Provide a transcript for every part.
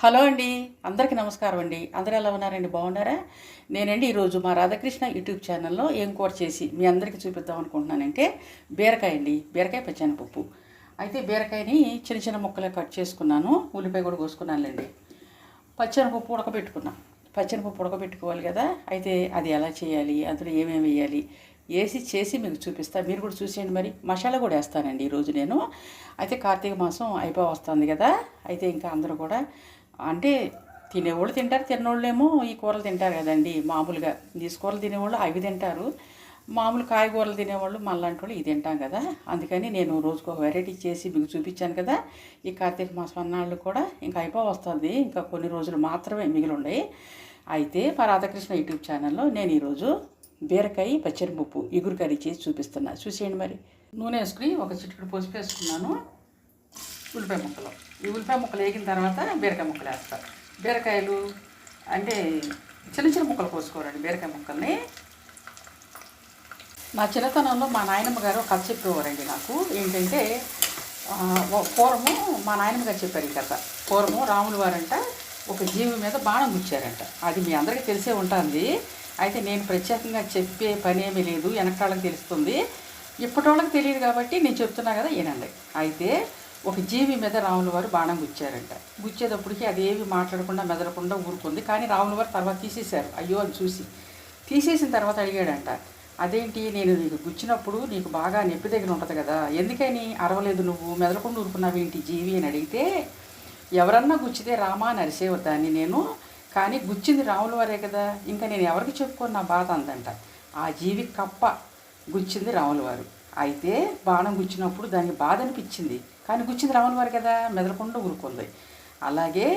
Hello అండి, అందరికీ నమస్కారం అండి. అందరూ ఎలా ఉన్నారండి? బాగున్నారా? నేనండి ఈరోజు మా రాధాకృష్ణ యూట్యూబ్ ఛానల్లో ఏం కూర చేసి మీ అందరికీ చూపిద్దాం అనుకుంటున్నానంటే బీరకాయ అండి, బీరకాయ పచ్చెనపప్పు. అయితే బీరకాయని చిన్న చిన్న ముక్కలు కట్ చేసుకున్నాను, ఉల్లిపాయ కూడా కోసుకున్నానులేండి. పచ్చెనపప్పు ఉడకబెట్టుకోవాలి కదా. అయితే అది ఎలా చేయాలి, అందులో ఏమేమి వేయాలి చేసి మీకు చూపిస్తా. మీరు కూడా చూసేయండి. మరి మసాలా కూడా వేస్తానండి ఈరోజు నేను. అయితే కార్తీక మాసం వస్తుంది కదా. అయితే ఇంకా అందరూ కూడా అంటే తినేవాళ్ళు తింటారు, తిన్నోళ్ళేమో ఈ కూరలు తింటారు కదండి. మామూలుగా నీసు కూరలు తినేవాళ్ళు అవి తింటారు, మామూలు కాయగూరలు తినేవాళ్ళు మళ్ళాంటి వాళ్ళు ఇది తింటాం కదా. అందుకని నేను రోజుకు ఒక వెరైటీ చేసి మీకు చూపించాను కదా. ఈ కార్తీక మాసం అన్నాళ్ళు కూడా ఇంకా వస్తుంది, ఇంకా కొన్ని రోజులు మాత్రమే మిగిలి ఉన్నాయి. అయితే మా రాధాకృష్ణ యూట్యూబ్ ఛానల్లో నేను ఈరోజు బీరకాయ పచ్చెనపప్పు ఇగురు కర్రీ చేసి చూపిస్తున్నా. చూసేయండి. మరి నూనె వేసుకుని ఒక చిటికెడు పసుపు వేసుకున్నాను. ఉల్లిపాయ ముక్కలు, ఈ ఉల్లిపాయ ముక్కలు వేగిన తర్వాత బీరకాయ ముక్కలు వేస్తారు. బీరకాయలు అంటే చిన్న చిన్న ముక్కలు కోసుకోరండి బీరకాయ ముక్కల్ని. నా చిన్నతనంలో మా నాయనమ్మ గారు కథ చెప్పేవారండి నాకు. ఏంటంటే పూర్వము మా నాయనమ్మ గారు చెప్పారు ఈ కథ. పూర్వము రాములు వారంట ఒక జీవి మీద బాణం గుచ్చారంట. అది మీ అందరికీ తెలిసే ఉంటుంది. అయితే నేను ప్రత్యేకంగా చెప్పే పని ఏమీ లేదు, వెనకాళ్ళకి తెలుస్తుంది. ఇప్పటి వాళ్ళకి తెలియదు కాబట్టి నేను చెప్తున్నా కదా, వినండి. అయితే ఒక జీవి మీద రాముల వారు బాణం గుచ్చారంట. గుచ్చేటప్పటికి అదేమి మాట్లాడకుండా మెదలకుండా ఊరుకుంది. కానీ రాముల వారు తర్వాత తీసేశారు. అయ్యో అని చూసి తీసేసిన తర్వాత అడిగాడంట, అదేంటి నేను నీకు గుచ్చినప్పుడు నీకు బాగా నొప్పి దగ్గర ఉంటుంది కదా, ఎందుకని అరవలేదు, నువ్వు మెదలకుండా ఊరుకున్నావు ఏంటి జీవి అని అడిగితే, ఎవరన్నా గుచ్చితే రామా అని అరిసేవద్దాన్ని నేను, కానీ గుచ్చింది రాముల వారే కదా, ఇంకా నేను ఎవరికి చెప్పుకొని నా బాధ అందంట. ఆ జీవి కప్ప గుచ్చింది రాముల వారు. అయితే బాణం గుచ్చినప్పుడు దానికి బాధ అనిపించింది, కానీ గుచ్చింది రాముల వారు కదా, మెదలకుండా ఊరుకుంది. అలాగే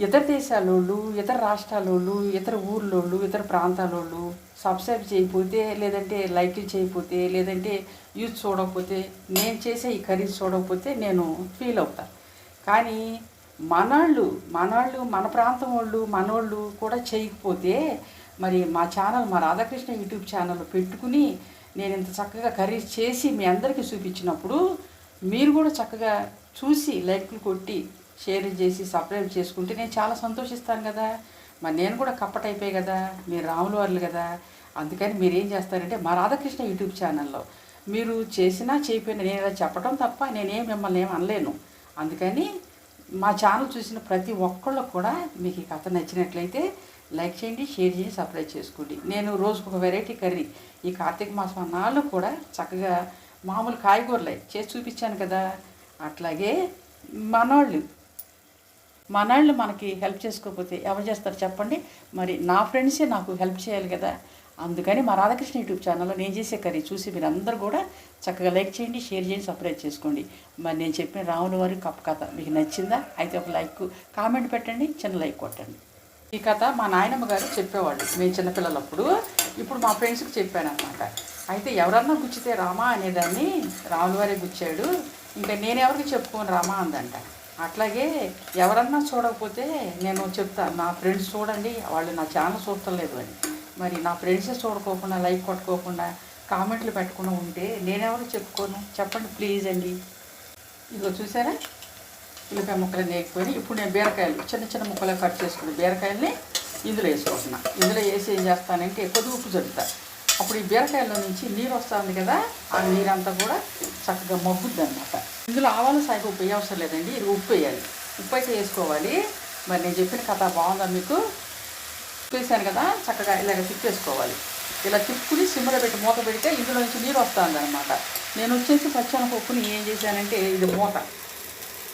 ఇతర దేశాలోళ్ళు, ఇతర రాష్ట్రాలోళ్ళు, ఇతర ఊర్లోళ్ళు, ఇతర ప్రాంతాలోళ్ళు సబ్స్క్రైబ్ చేయకపోతే, లేదంటే లైక్లు చేయకపోతే, లేదంటే యూజ్ చూడకపోతే, నేను చేసే ఈ కర్రీస్ చూడకపోతే నేను ఫీల్ అవుతా. కానీ మనోళ్ళు మన ప్రాంతం వాళ్ళు మనోళ్ళు కూడా చేయకపోతే మరి మా ఛానల్, మా రాధాకృష్ణ యూట్యూబ్ ఛానల్ పెట్టుకుని నేను ఇంత చక్కగా కర్రీస్ చేసి మీ అందరికీ చూపించినప్పుడు మీరు కూడా చక్కగా చూసి లైక్లు కొట్టి షేర్ చేసి సబ్స్క్రైబ్ చేసుకుంటే నేను చాలా సంతోషిస్తాను కదా. మరి నేను కూడా కప్పటైపోయాయి కదా, మీరు రాముల వారు కదా. అందుకని మీరు ఏం చేస్తారంటే మా రాధాకృష్ణ యూట్యూబ్ ఛానల్లో మీరు చేసినా చేయకపోయినా నేను ఇలా చెప్పడం తప్ప నేనేం మిమ్మల్ని ఏం అనలేను. అందుకని మా ఛానల్ చూసిన ప్రతి ఒక్కళ్ళు కూడా మీకు ఈ కథ నచ్చినట్లయితే లైక్ చేయండి, షేర్ చేయండి, సబ్స్క్రైబ్ చేసుకోండి. నేను రోజుకు ఒక వెరైటీ కర్రీ ఈ కార్తీక మాసం అన్నాళ్ళు కూడా చక్కగా మామూలు కాయగూరలే చేసి చూపించాను కదా. అట్లాగే మనోళ్ళు మనకి హెల్ప్ చేసుకోకపోతే ఎవరు చేస్తారు చెప్పండి. మరి నా ఫ్రెండ్సే నాకు హెల్ప్ చేయాలి కదా. అందుకని మా రాధాకృష్ణ యూట్యూబ్ ఛానల్లో నేను చేసే కర్రీ చూసి మీరు అందరూ కూడా చక్కగా లైక్ చేయండి, షేర్ చేయండి, సబ్స్క్రైబ్ చేసుకోండి. మరి నేను చెప్పిన రాముల వారి కప్ప కథ మీకు నచ్చిందా? అయితే ఒక లైక్ కామెంట్ పెట్టండి, చిన్న లైక్ కొట్టండి. ఈ కథ మా నాయనమ్మ గారు చెప్పేవాళ్ళు మేము చిన్నపిల్లలప్పుడు. ఇప్పుడు మా ఫ్రెండ్స్కి చెప్పాను అనమాట. అయితే ఎవరన్నా గుచ్చితే రామా అనేదాన్ని, రాముల వారే గుచ్చాడు, ఇంకా నేను ఎవరికి చెప్పుకోను రామా అందంట. అట్లాగే ఎవరన్నా చూడకపోతే నేను చెప్తాను, నా ఫ్రెండ్స్ చూడండి, వాళ్ళు నా ఛానల్ చూస్తలేదు అని. మరి నా ఫ్రెండ్సే చూడుకోకుండా, లైక్ కొట్టుకోకుండా, కామెంట్లు పెట్టకుండా ఉంటే నేనెవరు చెప్పుకోను చెప్పండి ప్లీజ్ అండి. ఇదిగో చూసారా, ఉల్లిపాయ ముక్కలు నేర్చుకొని ఇప్పుడు నేను బీరకాయలు చిన్న చిన్న ముక్కలు కట్ చేసుకుని బీరకాయలని ఇందులో వేసుకుంటున్నా. ఇందులో వేసి ఏం చేస్తానంటే కొద్దిగా ఉప్పు జరుపుతా. అప్పుడు ఈ బీరకాయల్లో నుంచి నీరు వస్తుంది కదా, ఆ నీరంతా కూడా చక్కగా మగ్గుద్ది అనమాట. ఇందులో ఆవాలు సాయిగా ఉప్పు వేయవసరం లేదండి, ఇది ఉప్పు వేయాలి. ఉప్పు అయితే వేసుకోవాలి. మరి నేను చెప్పిన కథ బాగుందా మీకు? వేసాను కదా, చక్కగా ఇలాగ తిప్పేసుకోవాలి. ఇలా తిప్పుకుని సిమ్లో పెట్టి మూత పెడితే ఇందులో నుంచి నీరు వస్తుంది అనమాట. నేను వచ్చేసి పచ్చెనపప్పుని ఏం చేశానంటే ఇది మూత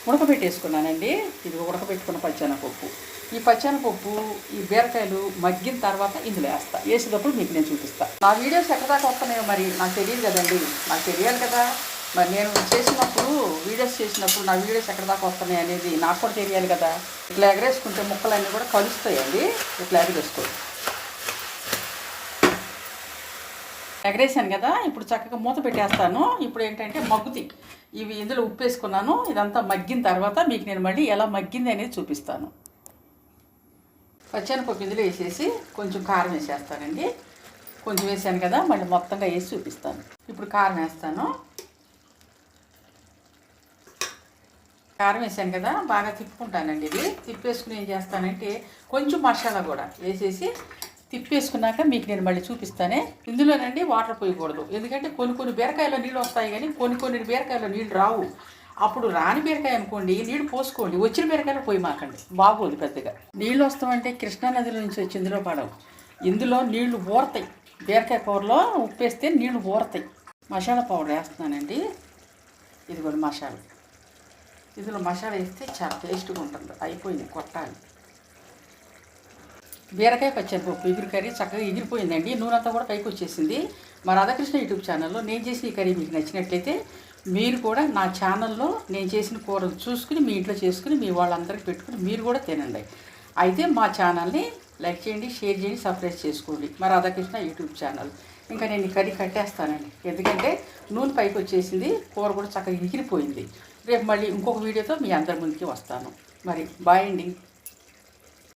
ఉడకబెట్టేసుకున్నానండి. ఇది ఉడకబెట్టుకున్న పచ్చెనపప్పు. ఈ పచ్చెనపప్పు ఈ బీరకాయలు మగ్గిన తర్వాత ఇందులో వేసేటప్పుడు మీకు నేను చూపిస్తాను. నా వీడియోస్ ఎక్కడ దాకా వస్తున్నాయో మరి నాకు తెలియదు కదండి, నాకు తెలియాలి కదా. మరి నేను వీడియోస్ చేసినప్పుడు నా వీడియోస్ ఎక్కడ దాకా వస్తున్నాయి అనేది నాకు కూడా తెలియాలి కదా. ఇట్లా ఎగరేసుకుంటే ముక్కలన్నీ కూడా కలుస్తాయండి. ఇట్లా ఎగరేసాను కదా, ఇప్పుడు చక్కగా మూత పెట్టేస్తాను. ఇప్పుడు ఏంటంటే మగ్గుతి ఇవి ఇందులో ఉప్పు వేసుకున్నాను. ఇదంతా మగ్గిన తర్వాత మీకు నేను మళ్ళీ ఎలా మగ్గింది అనేది చూపిస్తాను. పచ్చెనపప్పు ఇందులో వేసేసి కొంచెం కారం వేసేస్తానండి. కొంచెం వేసాను కదా, మళ్ళీ మొత్తంగా వేసి చూపిస్తాను. ఇప్పుడు కారం వేస్తాను. కారం వేసాను కదా, బాగా తిప్పుకుంటానండి. ఇది తిప్పేసుకుని ఏం చేస్తానంటే కొంచెం మసాలా కూడా వేసేసి తిప్పేసుకున్నాక మీకు నేను మళ్ళీ చూపిస్తానే. ఇందులోనండి వాటర్ పోయకూడదు, ఎందుకంటే కొన్ని బీరకాయలో నీళ్ళు వస్తాయి కానీ కొన్ని బీరకాయలో నీళ్ళు రావు. అప్పుడు రాని బీరకాయ అనుకోండి నీళ్ళు పోసుకోండి, వచ్చిన బీరకాయలు పోయి మాకండి, బాగోదు పెద్దగా. నీళ్ళు వస్తామంటే కృష్ణానదిలో నుంచి వచ్చి ఇందులో పడవు, ఇందులో నీళ్లు ఊరతాయి. బీరకాయ కూరలో ఉప్పేస్తే నీళ్లు ఊరతాయి. మసాలా పౌడర్ వేస్తున్నానండి. ఇది కూడా మసాలా, ఇందులో మసాలా వేస్తే చాలా టేస్ట్గా ఉంటుంది. అయిపోయింది, కొట్టాలి. బీరకాయ పచ్చనిపప్పు ఎగురు కర్రీ చక్కగా ఎగిరిపోయిందండి, నూనె అంతా కూడా పైకి వచ్చేసింది. మా రాధాకృష్ణ యూట్యూబ్ ఛానల్లో నేను చేసిన ఈ కర్రీ మీకు నచ్చినట్లయితే మీరు కూడా నా ఛానల్లో నేను చేసిన కూరలు చూసుకుని మీ ఇంట్లో చేసుకుని మీ వాళ్ళందరికీ పెట్టుకుని మీరు కూడా తినండి. అయితే మా ఛానల్ని లైక్ చేయండి, షేర్ చేయండి, సబ్స్క్రైబ్ చేసుకోండి, మా రాధాకృష్ణ యూట్యూబ్ ఛానల్. ఇంకా నేను ఈ కర్రీ కట్టేస్తానండి, ఎందుకంటే నూనె పైకి వచ్చేసింది, కూర కూడా చక్కగా ఎగిరిపోయింది. రేపు మళ్ళీ ఇంకొక వీడియోతో మీ అందరి ముందుకి వస్తాను. మరి బాయ్ అండి.